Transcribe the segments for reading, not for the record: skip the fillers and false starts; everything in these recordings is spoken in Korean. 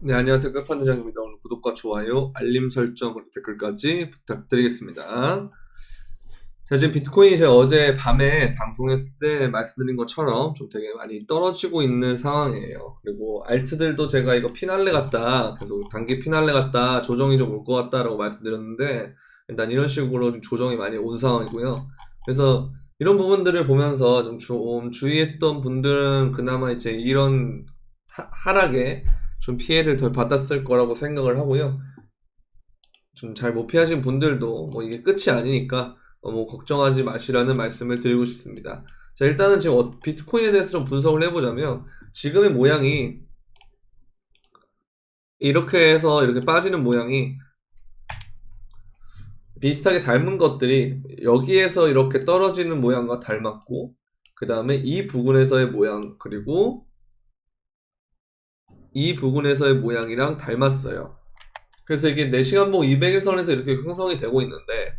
네, 안녕하세요. 끝판대장입니다. 오늘 구독과 좋아요, 알림 설정, 그리고 댓글까지 부탁드리겠습니다. 자, 지금 비트코인이 제가 어제 밤에 방송했을 때 말씀드린 것처럼 좀 되게 많이 떨어지고 있는 상황이에요. 그리고 알트들도 제가 이거 피날레 같다, 계속 단기 피날레 같다, 조정이 좀 올 것 같다라고 말씀드렸는데, 일단 이런 식으로 좀 조정이 많이 온 상황이고요. 그래서 이런 부분들을 보면서 좀 주의했던 분들은 그나마 이제 이런 하락에 좀 피해를 덜 받았을 거라고 생각을 하고요. 좀 잘 못 피하신 분들도 뭐 이게 끝이 아니니까 너무 걱정하지 마시라는 말씀을 드리고 싶습니다. 자, 일단은 지금 비트코인에 대해서 좀 분석을 해보자면 지금의 모양이 이렇게 해서 이렇게 빠지는 모양이 비슷하게 닮은 것들이 여기에서 이렇게 떨어지는 모양과 닮았고, 그 다음에 이 부분에서의 모양, 그리고 이 부분에서의 모양이랑 닮았어요. 그래서 이게 4시간봉 200일선에서 이렇게 형성이 되고 있는데,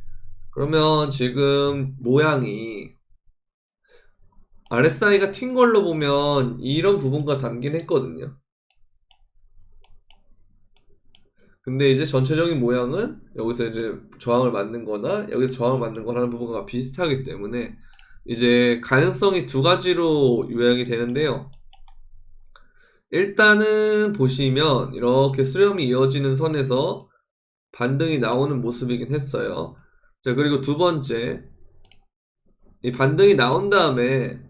그러면 지금 모양이 RSI가 튄 걸로 보면 이런 부분과 닮긴 했거든요. 근데 이제 전체적인 모양은 여기서 이제 저항을 맞는 거나 여기서 저항을 맞는 거나 하는 부분과 비슷하기 때문에 이제 가능성이 두 가지로 요약이 되는데요. 일단은 보시면 이렇게 수렴이 이어지는 선에서 반등이 나오는 모습이긴 했어요. 자, 그리고 두 번째, 이 반등이 나온 다음에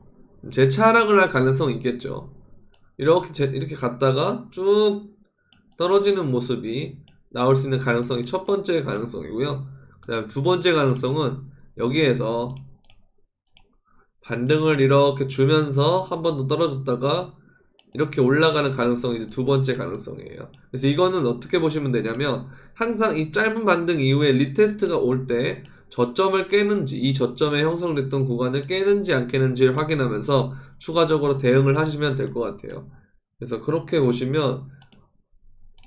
재차 하락을 할 가능성이 있겠죠. 이렇게 갔다가 쭉 떨어지는 모습이 나올 수 있는 가능성이 첫 번째 가능성이고요. 그 다음 두 번째 가능성은 여기에서 반등을 이렇게 주면서 한 번 더 떨어졌다가 이렇게 올라가는 가능성이 이제 두 번째 가능성이에요. 그래서 이거는 어떻게 보시면 되냐면 항상 이 짧은 반등 이후에 리테스트가 올 때 저점을 깨는지, 이 저점에 형성됐던 구간을 깨는지 안 깨는지를 확인하면서 추가적으로 대응을 하시면 될 것 같아요. 그래서 그렇게 보시면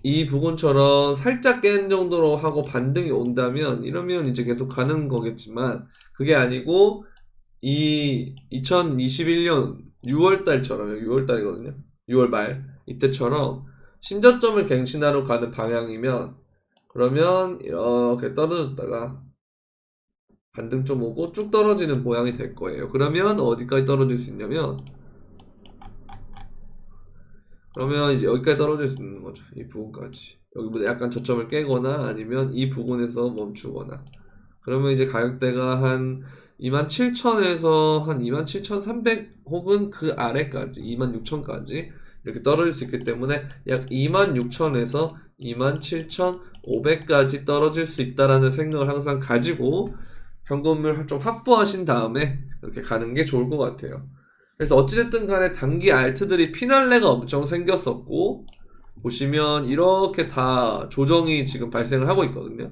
이 부분처럼 살짝 깬 정도로 하고 반등이 온다면 이러면 이제 계속 가는 거겠지만, 그게 아니고 이 2021년 6월달처럼, 6월달이거든요. 6월 말 이때처럼 신저점을 갱신하러 가는 방향이면, 그러면 이렇게 떨어졌다가 반등 좀 오고 쭉 떨어지는 모양이 될 거예요. 그러면 어디까지 떨어질 수 있냐면, 그러면 이제 여기까지 떨어질 수 있는 거죠. 이 부분까지. 여기보다 약간 저점을 깨거나 아니면 이 부분에서 멈추거나. 그러면 이제 가격대가 한 27,000에서 한 27,300 혹은 그 아래까지 26,000까지 이렇게 떨어질 수 있기 때문에 약 26,000에서 27,500까지 떨어질 수 있다라는 생각을 항상 가지고 현금을 좀 확보하신 다음에 이렇게 가는 게 좋을 것 같아요. 그래서 어찌됐든 간에 단기 알트들이 피날레가 엄청 생겼었고, 보시면 이렇게 다 조정이 지금 발생을 하고 있거든요.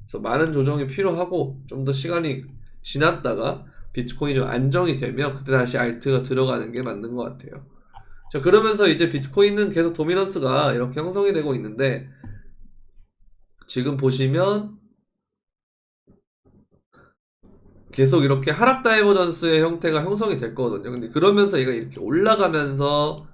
그래서 많은 조정이 필요하고 좀 더 시간이 지났다가 비트코인이 좀 안정이 되면 그때 다시 알트가 들어가는 게 맞는 것 같아요. 자, 그러면서 이제 비트코인은 계속 도미넌스가 이렇게 형성이 되고 있는데, 지금 보시면 계속 이렇게 하락 다이버전스의 형태가 형성이 될 거거든요. 근데 그러면서 얘가 이렇게 올라가면서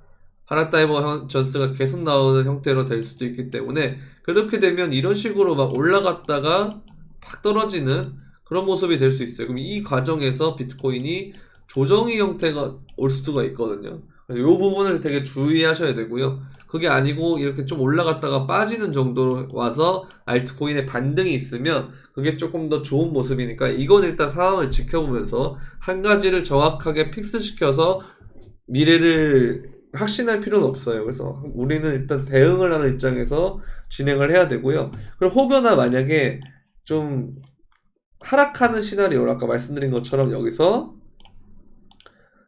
하락 다이버전스가 계속 나오는 형태로 될 수도 있기 때문에, 그렇게 되면 이런 식으로 막 올라갔다가 팍 떨어지는 그런 모습이 될 수 있어요. 그럼 이 과정에서 비트코인이 조정의 형태가 올 수가 있거든요. 그래서 이 부분을 되게 주의하셔야 되고요. 그게 아니고 이렇게 좀 올라갔다가 빠지는 정도로 와서 알트코인의 반등이 있으면 그게 조금 더 좋은 모습이니까, 이건 일단 상황을 지켜보면서 한 가지를 정확하게 픽스시켜서 미래를 확신할 필요는 없어요. 그래서 우리는 일단 대응을 하는 입장에서 진행을 해야 되고요. 그럼 혹여나 만약에 좀 하락하는 시나리오, 아까 말씀드린 것처럼 여기서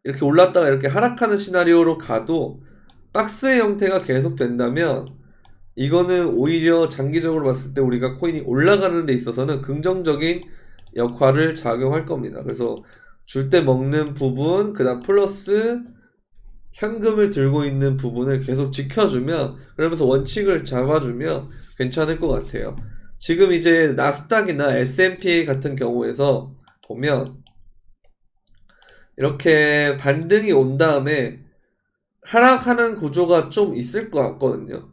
이렇게 올랐다가 이렇게 하락하는 시나리오로 가도 박스의 형태가 계속 된다면, 이거는 오히려 장기적으로 봤을 때 우리가 코인이 올라가는 데 있어서는 긍정적인 역할을 작용할 겁니다. 그래서 줄 때 먹는 부분, 그 다음 플러스 현금을 들고 있는 부분을 계속 지켜주면, 그러면서 원칙을 잡아주면 괜찮을 것 같아요. 지금 이제 나스닥이나 S&P 같은 경우에서 보면 이렇게 반등이 온 다음에 하락하는 구조가 좀 있을 것 같거든요.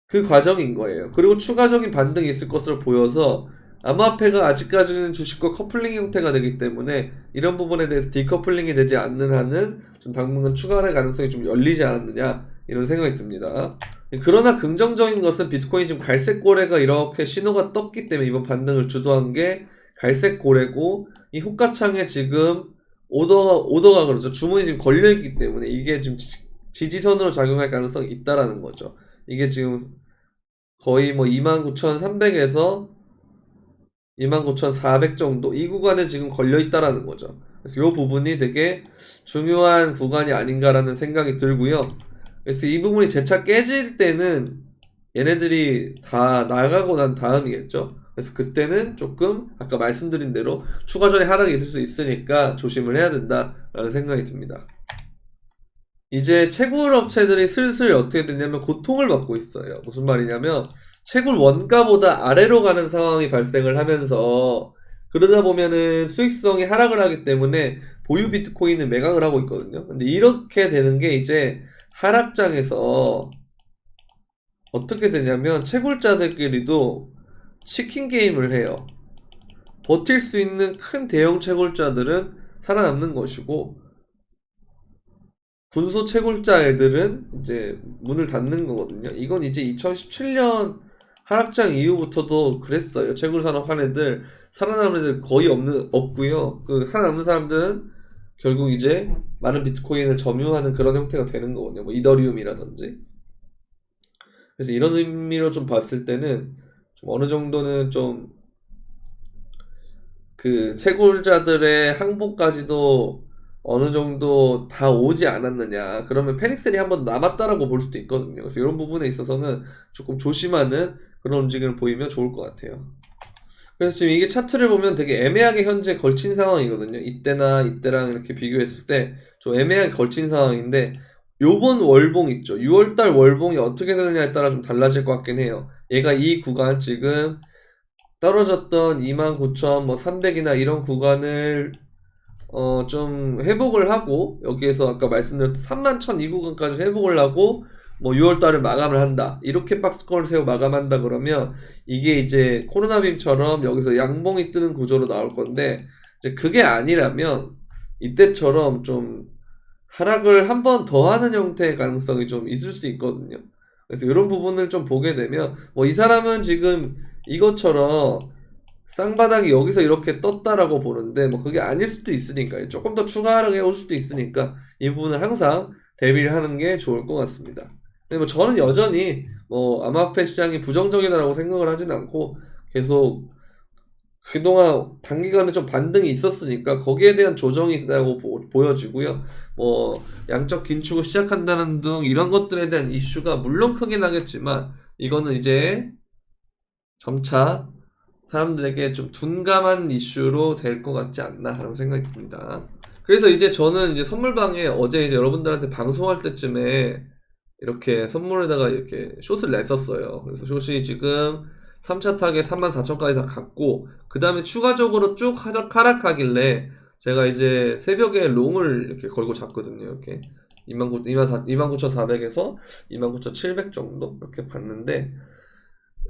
그 과정인 거예요. 그리고 추가적인 반등이 있을 것으로 보여서 암호화폐가 아직까지는 주식과 커플링 형태가 되기 때문에 이런 부분에 대해서 디커플링이 되지 않는 한은 좀 당분간 추가할 가능성이 좀 열리지 않았느냐 이런 생각이 듭니다. 그러나 긍정적인 것은 비트코인 지금 갈색 고래가 이렇게 신호가 떴기 때문에 이번 반등을 주도한 게 갈색 고래고 이 호가창에 지금 오더가 그렇죠. 주문이 지금 걸려있기 때문에 이게 지금 지지선으로 작용할 가능성이 있다라는 거죠. 이게 지금 거의 뭐 29,300에서 29,400 정도 이 구간에 지금 걸려 있다라는 거죠. 그래서 이 부분이 되게 중요한 구간이 아닌가라는 생각이 들고요. 그래서 이 부분이 재차 깨질 때는 얘네들이 다 나가고 난 다음이겠죠. 그래서 그때는 조금 아까 말씀드린 대로 추가적인 하락이 있을 수 있으니까 조심을 해야 된다라는 생각이 듭니다. 이제 채굴 업체들이 슬슬 어떻게 되냐면 고통을 받고 있어요. 무슨 말이냐면 채굴 원가보다 아래로 가는 상황이 발생을 하면서 그러다 보면은 수익성이 하락을 하기 때문에 보유 비트코인을 매각을 하고 있거든요. 근데 이렇게 되는 게 이제 하락장에서 어떻게 되냐면 채굴자들끼리도 치킨 게임을 해요. 버틸 수 있는 큰 대형 채굴자들은 살아남는 것이고 군소 채굴자 애들은 이제 문을 닫는 거거든요. 이건 이제 2017년 하락장 이후부터도 그랬어요. 채굴 산업 한 애들 살아남는 애들 거의 없고요. 그 살아남는 사람들은 결국 이제 많은 비트코인을 점유하는 그런 형태가 되는 거거든요. 뭐 이더리움이라든지. 그래서 이런 의미로 좀 봤을 때는 좀 어느 정도는 좀 그 채굴자들의 항복까지도 어느 정도 다 오지 않았느냐. 그러면 페닉셀이 한 번 남았다라고 볼 수도 있거든요. 그래서 이런 부분에 있어서는 조금 조심하는 그런 움직임을 보이면 좋을 것 같아요. 그래서 지금 이게 차트를 보면 되게 애매하게 현재 걸친 상황이거든요. 이때나 이때랑 이렇게 비교했을 때 좀 애매하게 걸친 상황인데 요번 월봉 있죠. 6월달 월봉이 어떻게 되느냐에 따라 좀 달라질 것 같긴 해요. 얘가 이 구간 지금 떨어졌던 29,300이나 이런 구간을 좀 회복을 하고 여기에서 아까 말씀드렸던 31,000 이 구간까지 회복을 하고 뭐 6월달을 마감을 한다. 이렇게 박스권을 세워 마감한다 그러면 이게 이제 코로나빔처럼 여기서 양봉이 뜨는 구조로 나올 건데 이제 그게 아니라면 이때처럼 좀 하락을 한 번 더 하는 형태의 가능성이 좀 있을 수 있거든요. 그래서 이런 부분을 좀 보게 되면 뭐 이 사람은 지금 이것처럼 쌍바닥이 여기서 이렇게 떴다라고 보는데 뭐 그게 아닐 수도 있으니까요. 조금 더 추가 하락해 올 수도 있으니까 이 부분을 항상 대비를 하는 게 좋을 것 같습니다. 근데 뭐 저는 여전히 뭐 암호화폐 시장이 부정적이다라고 생각을 하진 않고 계속 그동안 단기간에 좀 반등이 있었으니까 거기에 대한 조정이 있다고 보여지고요. 뭐 양적 긴축을 시작한다는 등 이런 것들에 대한 이슈가 물론 크긴 하겠지만 이거는 이제 점차 사람들에게 좀 둔감한 이슈로 될 것 같지 않나 하는 생각이 듭니다. 그래서 이제 저는 이제 선물방에 어제 이제 여러분들한테 방송할 때쯤에 이렇게 선물에다가 이렇게 숏을 냈었어요. 그래서 숏이 지금 3차 타겟 34,000까지 다 갔고 그 다음에 추가적으로 쭉 하락하길래 제가 이제 새벽에 롱을 이렇게 걸고 잤거든요. 이렇게 29,400에서 29,700 정도 이렇게 봤는데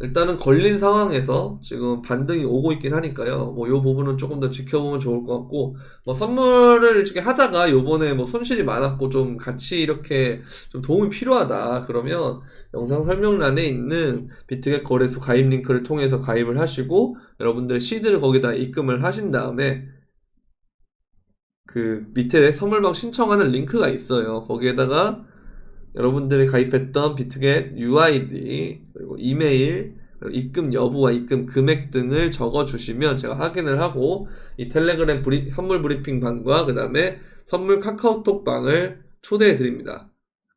일단은 걸린 상황에서 지금 반등이 오고 있긴 하니까요. 뭐 요 부분은 조금 더 지켜보면 좋을 것 같고, 뭐 선물을 이렇게 하다가 요번에 뭐 손실이 많았고 좀 같이 이렇게 좀 도움이 필요하다. 그러면 영상 설명란에 있는 비트겟 거래소 가입 링크를 통해서 가입을 하시고 여러분들의 시드를 거기다 입금을 하신 다음에 그 밑에 선물방 신청하는 링크가 있어요. 거기에다가 여러분들이 가입했던 비트겟 UID 그리고 이메일 그리고 입금 여부와 입금 금액 등을 적어주시면 제가 확인을 하고 이 텔레그램 현물 브리핑 방과 그 다음에 선물 카카오톡 방을 초대해 드립니다.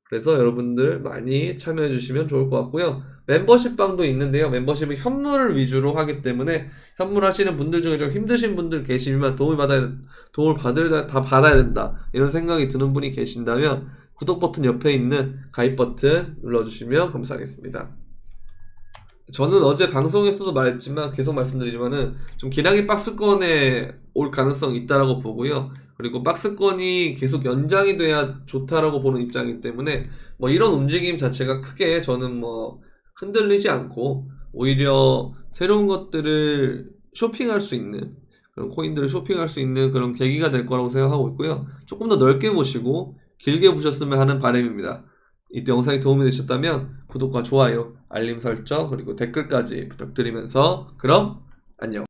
그래서 여러분들 많이 참여해 주시면 좋을 것 같고요. 멤버십 방도 있는데요. 멤버십은 현물 위주로 하기 때문에 현물 하시는 분들 중에 좀 힘드신 분들 계시면 도움을 받아야 된다 이런 생각이 드는 분이 계신다면 구독 버튼 옆에 있는 가입 버튼 눌러주시면 감사하겠습니다. 저는 어제 방송에서도 말했지만 계속 말씀드리지만은 좀 기량이 박스권에 올 가능성이 있다라고 보고요. 그리고 박스권이 계속 연장이 돼야 좋다라고 보는 입장이기 때문에 뭐 이런 움직임 자체가 크게 저는 뭐 흔들리지 않고 오히려 새로운 것들을 쇼핑할 수 있는 그런 코인들을 쇼핑할 수 있는 그런 계기가 될 거라고 생각하고 있고요. 조금 더 넓게 보시고 길게 보셨으면 하는 바람입니다. 이때 영상이 도움이 되셨다면 구독과 좋아요, 알림 설정 그리고 댓글까지 부탁드리면서 그럼 안녕.